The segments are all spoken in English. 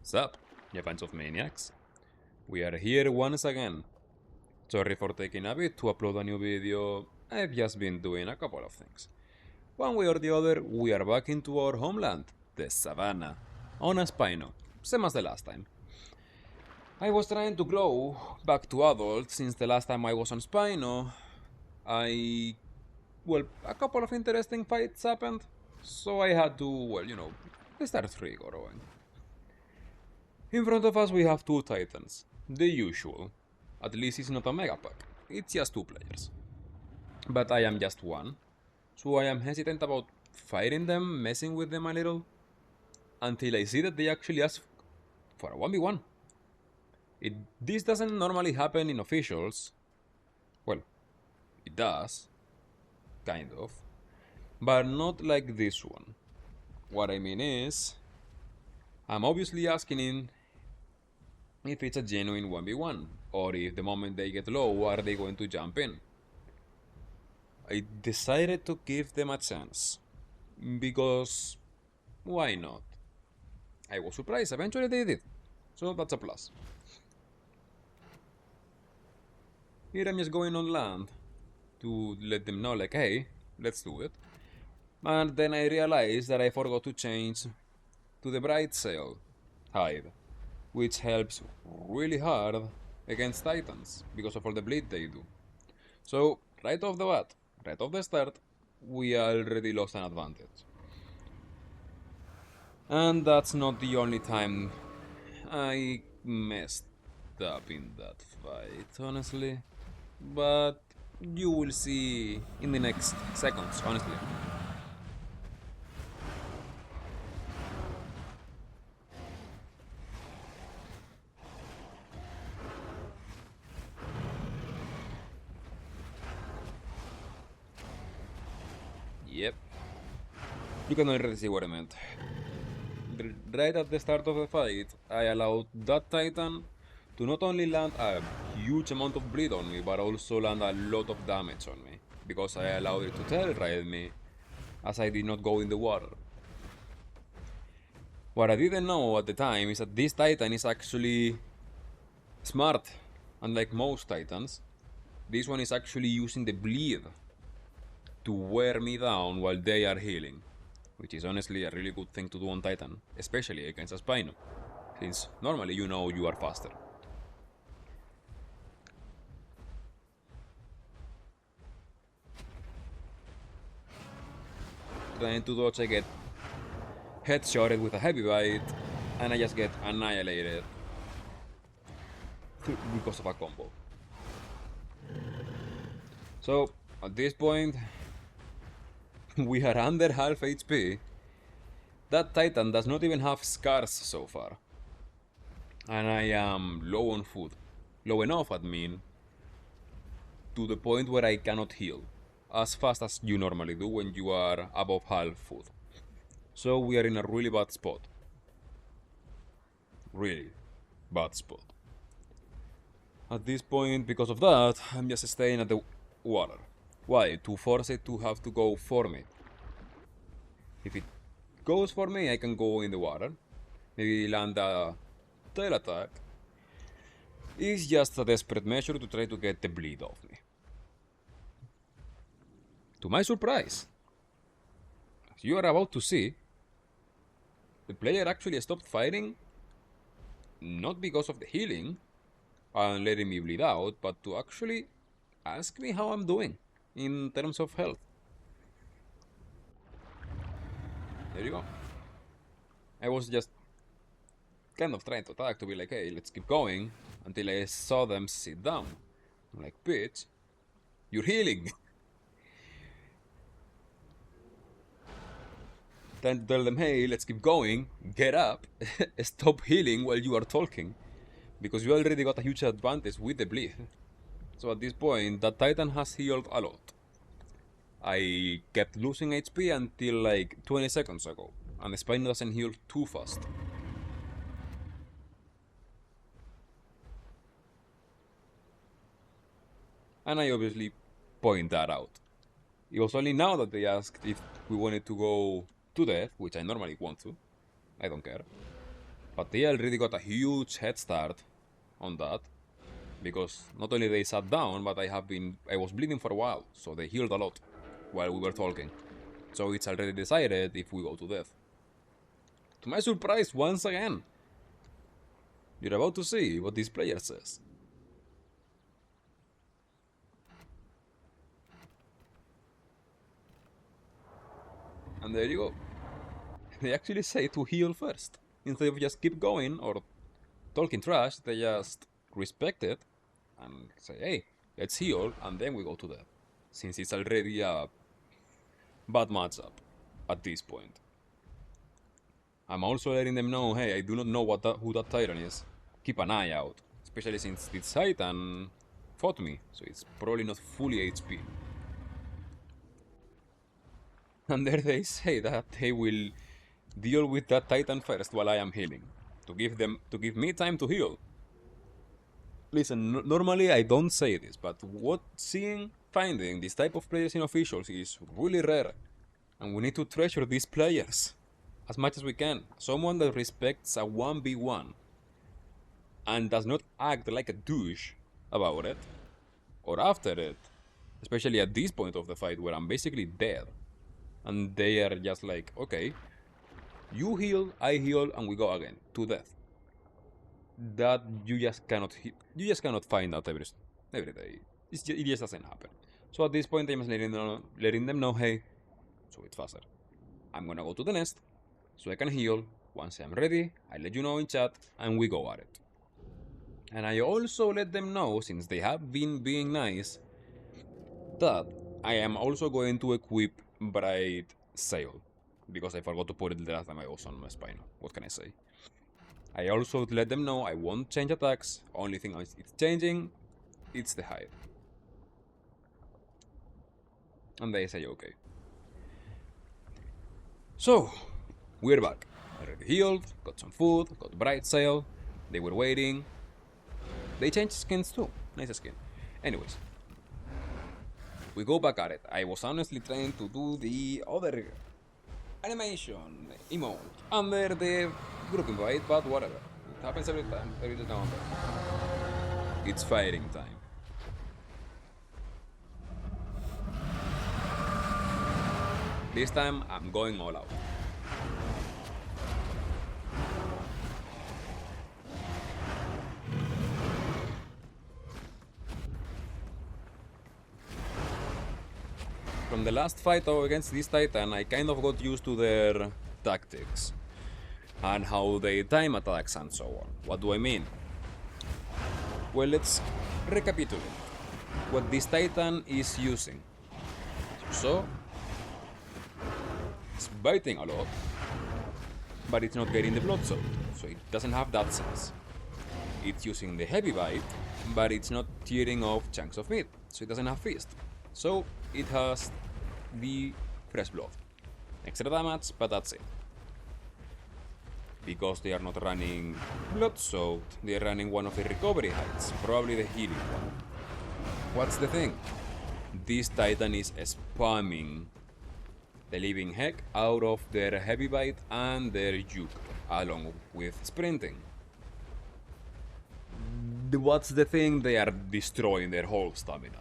Sup, you bunch of maniacs? We are here once again. Sorry for taking a bit to upload a new video. I've just been doing a couple of things. One way or the other, we are back into our homeland, the savannah, on a Spino, same as the last time. I was trying to grow back to adult since the last time I was on Spino. Well, a couple of interesting fights happened, so I had to, start regrowing. In front of us we have two titans, the usual. At least it's not a mega pack, it's just two players. But I am just one, so I am hesitant about fighting them, messing with them a little, until I see that they actually ask for a 1v1. This doesn't normally happen in officials. Well, it does, kind of, but not like this one. What I mean is, I'm obviously asking if it's a genuine 1v1, or if the moment they get low, are they going to jump in? I decided to give them a chance, because why not? I was surprised, eventually they did, so that's a plus. Here I'm just going on land to let them know, like, hey, let's do it. And then I realized that I forgot to change to the bright sail hide, which helps really hard against titans because of all the bleed they do. So right off the bat, right off the start, we already lost an advantage. And that's not the only time I messed up in that fight, honestly. But you will see in the next seconds, honestly. Yep. You can already see what I meant. Right at the start of the fight, I allowed that titan to not only land a huge amount of bleed on me, but also land a lot of damage on me, because I allowed it to tail ride me, as I did not go in the water. What I didn't know at the time is that this titan is actually smart. Unlike most titans, this one is actually using the bleed to wear me down while they are healing, which is honestly a really good thing to do on Titan, especially against a Spino, since normally you know you are faster. Trying to dodge, I get headshotted with a heavy bite, and I just get annihilated because of a combo. So, at this point, we are under half HP. That Titan does not even have scars so far. And I am low on food. Low enough, I mean, to the point where I cannot heal as fast as you normally do when you are above half food. So we are in a really bad spot. Really bad spot. At this point, because of that, I'm just staying at the water. Why? To force it to have to go for me. If it goes for me, I can go in the water. Maybe land a tail attack. It's just a desperate measure to try to get the bleed off me. To my surprise, as you are about to see, the player actually stopped fighting, not because of the healing and letting me bleed out, but to actually ask me how I'm doing in terms of health. There you go. I was just kind of trying to attack to be like, hey, let's keep going, until I saw them sit down. I'm like, bitch, you're healing. Then tell them, hey, let's keep going, get up, stop healing while you are talking, because you already got a huge advantage with the bleed. So at this point, that Titan has healed a lot. I kept losing HP until like 20 seconds ago, and the Spino doesn't heal too fast. And I obviously point that out. It was only now that they asked if we wanted to go to death, which I normally want to. I don't care. But they already got a huge head start on that. Because not only they sat down, but I was bleeding for a while, so they healed a lot while we were talking. So it's already decided if we go to death. To my surprise, once again, you're about to see what this player says. And there you go. They actually say to heal first. Instead of just keep going or talking trash, they just respect it and say, hey, let's heal, and then we go to death. Since it's already a bad matchup at this point. I'm also letting them know, hey, I do not know who that Titan is. Keep an eye out. Especially since this Titan fought me, so it's probably not fully HP. And there they say that they will deal with that Titan first while I am healing. To give me time to heal. Listen, normally I don't say this, but finding this type of players in officials is really rare. And we need to treasure these players as much as we can. Someone that respects a 1v1 and does not act like a douche about it or after it, especially at this point of the fight where I'm basically dead and they are just like, okay, you heal, I heal, and we go again to death. That you just cannot find out every day. It just doesn't happen. So at this point I'm just letting them know, hey, so it's faster. I'm gonna go to the nest so I can heal. Once I'm ready, I let you know in chat and we go at it. And I also let them know, since they have been being nice, that I am also going to equip Bright Sail. Because I forgot to put it the last time I was on Spino. What can I say? I also let them know I won't change attacks. Only thing it's changing, it's the height. And they say okay. So, we're back. Already healed, got some food, got Bright Sail. They were waiting. They changed skins too. Nice skin. Anyways. We go back at it. I was honestly trying to do the other animation, emote, under the group invite, but whatever. It happens every time, every now and then. It's fighting time. This time, I'm going all out. From the last fight against this Titan, I kind of got used to their tactics and how they time attacks and so on. What do I mean? Well, let's recapitulate what this Titan is using. So, it's biting a lot, but it's not getting the blood soaked, so it doesn't have that sense. It's using the heavy bite, but it's not tearing off chunks of meat, so it doesn't have feast. So it has the fresh blood. Extra damage, but that's it. Because they are not running blood soaked, they are running one of the recovery heights, probably the healing one. What's the thing? This Titan is spamming the living heck out of their heavy bite and their juke, along with sprinting. What's the thing? They are destroying their whole stamina.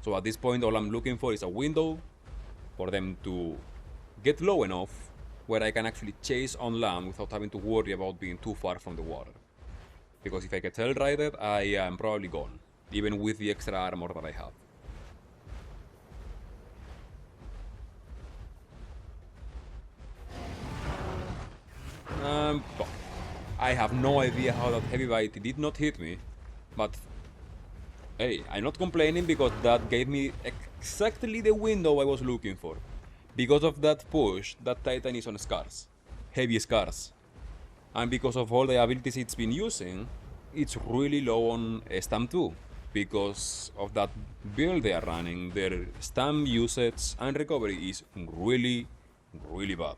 So at this point, all I'm looking for is a window for them to get low enough where I can actually chase on land without having to worry about being too far from the water. Because if I get hell-righted, I am probably gone, even with the extra armor that I have. I have no idea how that heavy bite did not hit me, but hey, I'm not complaining because that gave me exactly the window I was looking for. Because of that push, that Titan is on scars. Heavy scars. And because of all the abilities it's been using, it's really low on stam too. Because of that build they are running, their stam usage and recovery is really, really bad.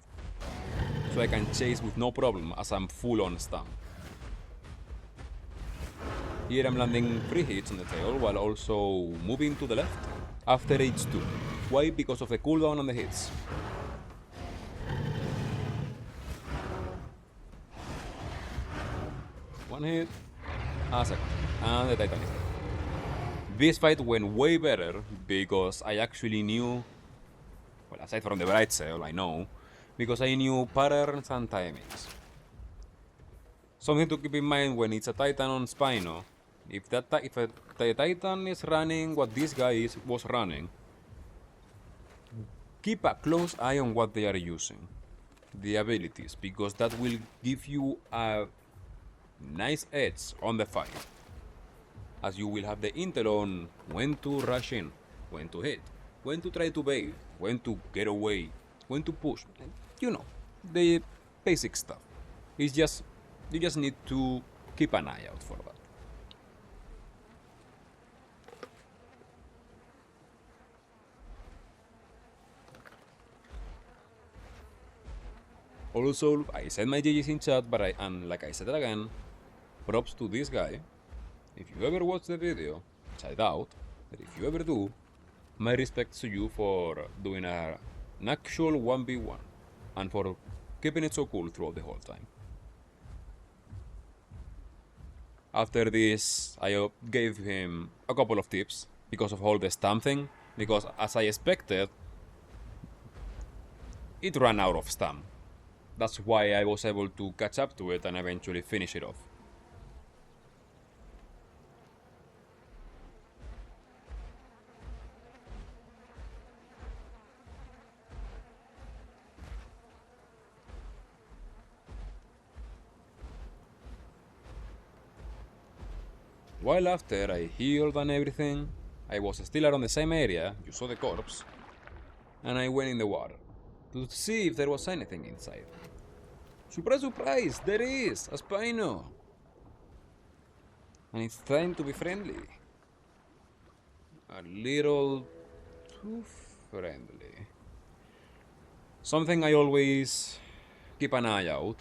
So I can chase with no problem as I'm full on stam. Here I'm landing 3 hits on the tail while also moving to the left after H2. Why? Because of the cooldown on the hits. One hit. A second. And the Titan is dead. This fight went way better because I actually knew, well, aside from the bright cell, I know, because I knew patterns and timings. Something to keep in mind when it's a Titan on Spino. If the Titan is running what this guy was running, keep a close eye on what they are using, the abilities, because that will give you a nice edge on the fight, as you will have the intel on when to rush in, when to hit, when to try to bait, when to get away, when to push. You know, the basic stuff. It's just, you just need to keep an eye out for that. Also, I said my GG's in chat, but and like I said it again, props to this guy. If you ever watch the video, which I doubt, but if you ever do, my respects to you for doing an actual 1v1 and for keeping it so cool throughout the whole time. After this, I gave him a couple of tips because of all the stamp thing, because as I expected, it ran out of stamp. That's why I was able to catch up to it and eventually finish it off. While after I healed and everything, I was still around the same area, you saw the corpse, and I went in the water to see if there was anything inside. Surprise, surprise, there is a Spino! And it's trying to be friendly. A little too friendly. Something I always keep an eye out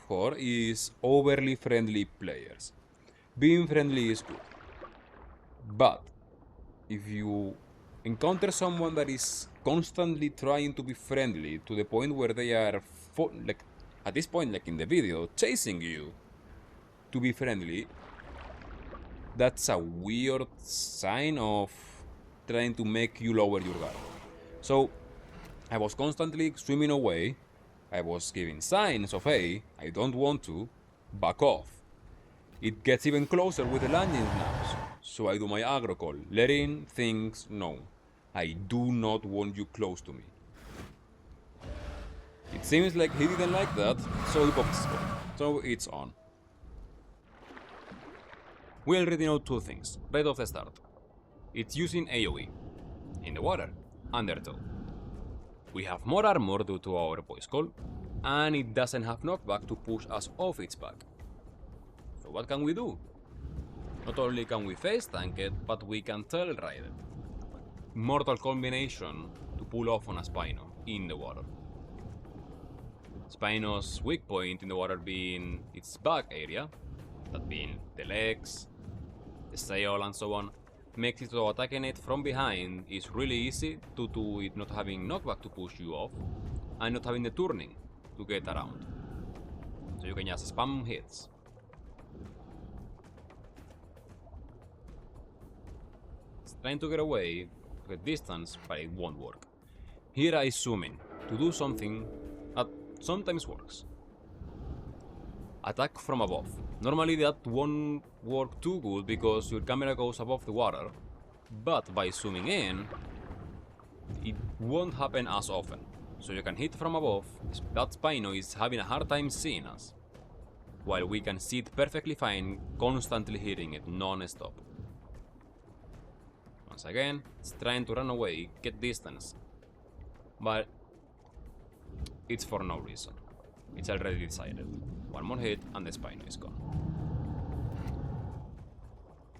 for is overly friendly players. Being friendly is good, but if you encounter someone that is constantly trying to be friendly to the point where they are, like at this point, like in the video, chasing you to be friendly, that's a weird sign of trying to make you lower your guard. So I was constantly swimming away. I was giving signs of, hey, I don't want to, back off. It gets even closer with the landings now, so I do my aggro call, letting things know. I do not want you close to me. It seems like he didn't like that, so he popped his call. So it's on. We already know two things, right off the start. It's using AoE. In the water, undertow. We have more armor due to our voice call, and it doesn't have knockback to push us off its back. So what can we do? Not only can we face tank it, but we can tail ride it. Mortal combination to pull off on a Spino in the water. Spino's weak point in the water being its back area, that being the legs, the sail and so on, makes it so attacking it from behind is really easy due to it not having knockback to push you off and not having the turning to get around. So you can just spam hits. It's trying to get away to get distance, but it won't work. Here I zoom in to do something that sometimes works. Attack from above. Normally that won't work too good because your camera goes above the water, but by zooming in, it won't happen as often. So you can hit from above, that Spino is having a hard time seeing us, while we can see it perfectly fine, constantly hitting it non-stop. Once again, it's trying to run away, get distance, but it's for no reason. It's already decided. One more hit and the Spino is gone.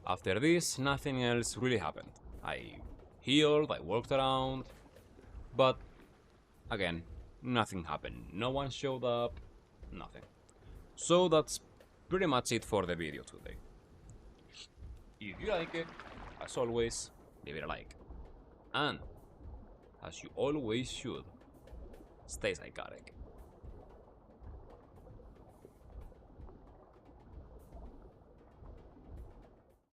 After this, nothing else really happened. I healed, I walked around, but again, nothing happened. No one showed up, nothing. So that's pretty much it for the video today. If you like it, as always, leave it a like. And, as you always should, stay psychotic.